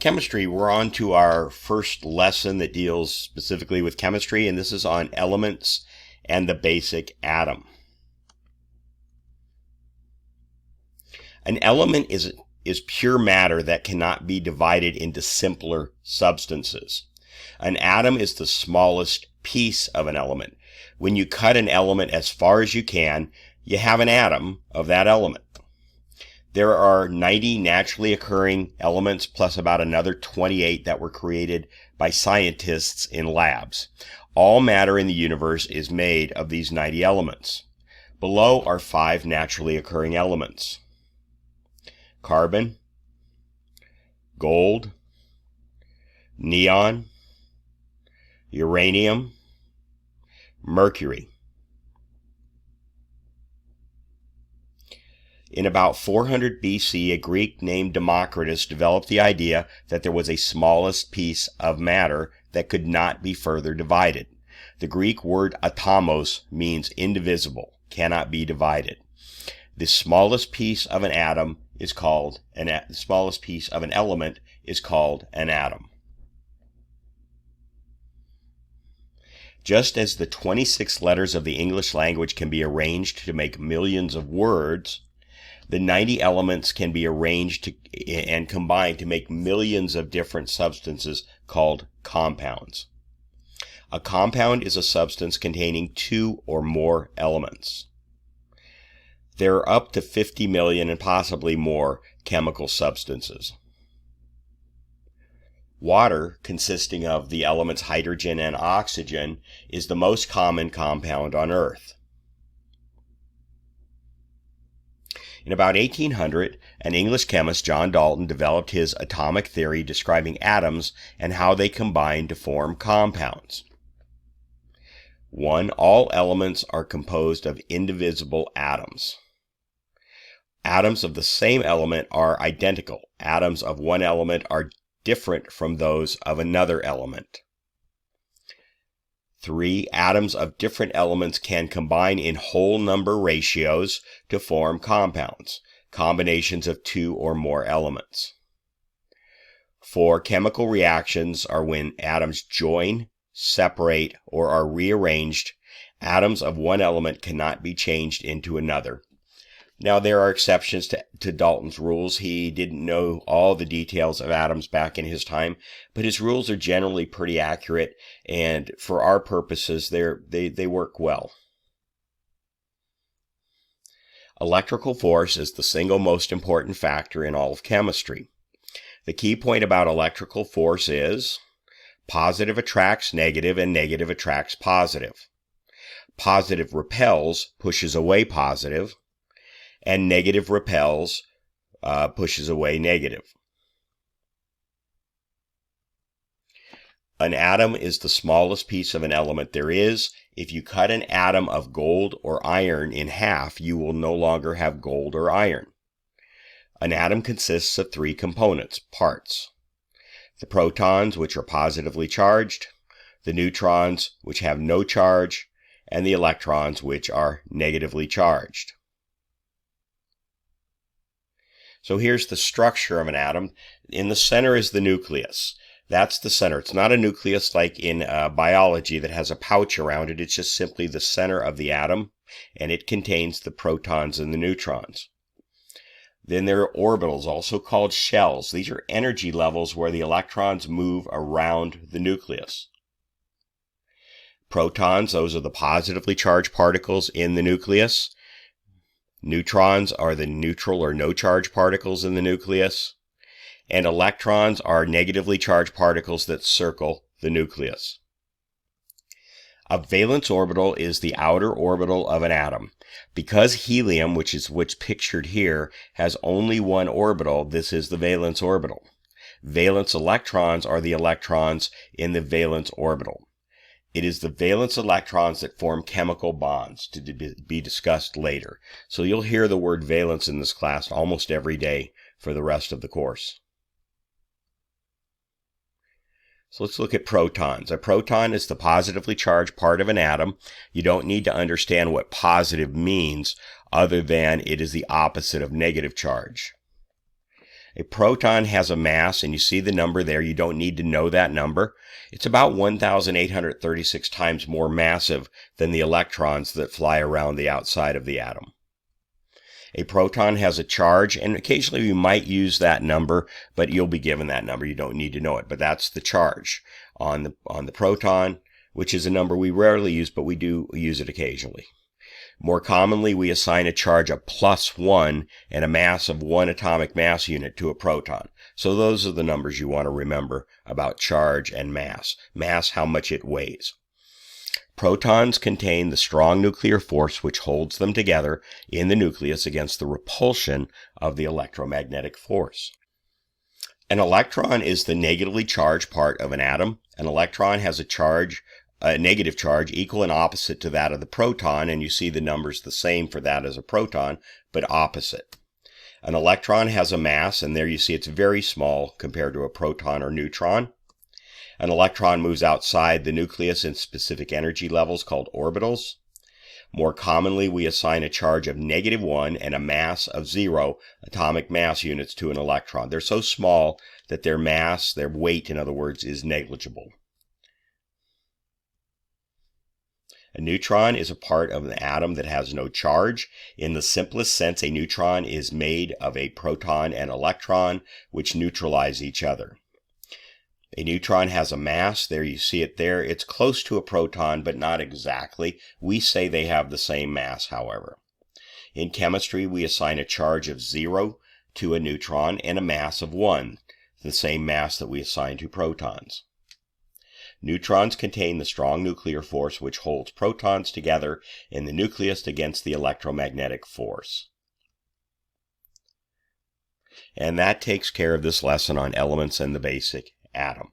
Chemistry, we're on to our first lesson that deals specifically with chemistry, and this is on elements and the basic atom. An element is pure matter that cannot be divided into simpler substances. An atom is the smallest piece of an element. When you cut an element as far as you can, you have an atom of that element. There are 90 naturally occurring elements plus about another 28 that were created by scientists in labs. All matter in the universe is made of these 90 elements. Below are 5 naturally occurring elements: carbon, gold, neon, uranium, mercury. In about 400 BC, a Greek named Democritus developed the idea that there was a smallest piece of matter that could not be further divided. The Greek word atomos means indivisible, cannot be divided. The smallest piece of an atom is called the smallest piece of an element is called an atom. Just as the 26 letters of the English language can be arranged to make millions of words, the 90 elements can be arranged and combined to make millions of different substances called compounds. A compound is a substance containing 2 or more elements. There are up to 50 million and possibly more chemical substances. Water, consisting of the elements hydrogen and oxygen, is the most common compound on Earth. In about 1800, an English chemist, John Dalton, developed his atomic theory describing atoms and how they combine to form compounds. 1. All elements are composed of indivisible atoms. Atoms of the same element are identical. Atoms of one element are different from those of another element. 3. Atoms of different elements can combine in whole number ratios to form compounds, combinations of 2 or more elements. 4. Chemical reactions are when atoms join, separate, or are rearranged. Atoms of one element cannot be changed into another. Now, there are exceptions to Dalton's rules. He didn't know all the details of atoms back in his time, but his rules are generally pretty accurate, and for our purposes, they work well. Electrical force is the single most important factor in all of chemistry. The key point about electrical force is positive attracts negative and negative attracts positive. Positive repels, pushes away positive, and negative repels, pushes away negative. An atom is the smallest piece of an element there is. If you cut an atom of gold or iron in half, you will no longer have gold or iron. An atom consists of 3 components, parts: the protons, which are positively charged, the neutrons, which have no charge, and the electrons, which are negatively charged. So here's the structure of an atom. In the center is the nucleus. That's the center. It's not a nucleus like in biology that has a pouch around it. It's just simply the center of the atom, and it contains the protons and the neutrons. Then there are orbitals, also called shells. These are energy levels where the electrons move around the nucleus. Protons, those are the positively charged particles in the nucleus. Neutrons are the neutral or no charge particles in the nucleus, and electrons are negatively charged particles that circle the nucleus. A valence orbital is the outer orbital of an atom. Because helium, which is what's pictured here, has only one orbital, this is the valence orbital. Valence electrons are the electrons in the valence orbital. It is the valence electrons that form chemical bonds, to be discussed later. So you'll hear the word valence in this class almost every day for the rest of the course. So let's look at protons. A proton is the positively charged part of an atom. You don't need to understand what positive means other than it is the opposite of negative charge. A proton has a mass, and you see the number there. You don't need to know that number. It's about 1,836 times more massive than the electrons that fly around the outside of the atom. A proton has a charge, and occasionally you might use that number, but you'll be given that number. You don't need to know it, but that's the charge on the proton, which is a number we rarely use, but we do use it occasionally. More commonly, we assign a charge of +1 and a mass of 1 atomic mass unit to a proton. So those are the numbers you want to remember about charge and mass. Mass, how much it weighs. Protons contain the strong nuclear force which holds them together in the nucleus against the repulsion of the electromagnetic force. An electron is the negatively charged part of an atom. An electron has a negative charge equal and opposite to that of the proton, and you see the numbers the same for that as a proton, but opposite. An electron has a mass, and there you see it's very small compared to a proton or neutron. An electron moves outside the nucleus in specific energy levels called orbitals. More commonly, we assign a charge of -1 and a mass of 0 atomic mass units to an electron. They're so small that their mass, their weight, in other words, is negligible. A neutron is a part of an atom that has no charge. In the simplest sense, a neutron is made of a proton and electron, which neutralize each other. A neutron has a mass. There you see it there. It's close to a proton, but not exactly. We say they have the same mass, however. In chemistry, we assign a charge of 0 to a neutron and a mass of 1, the same mass that we assign to protons. Neutrons contain the strong nuclear force which holds protons together in the nucleus against the electromagnetic force. And that takes care of this lesson on elements and the basic atom.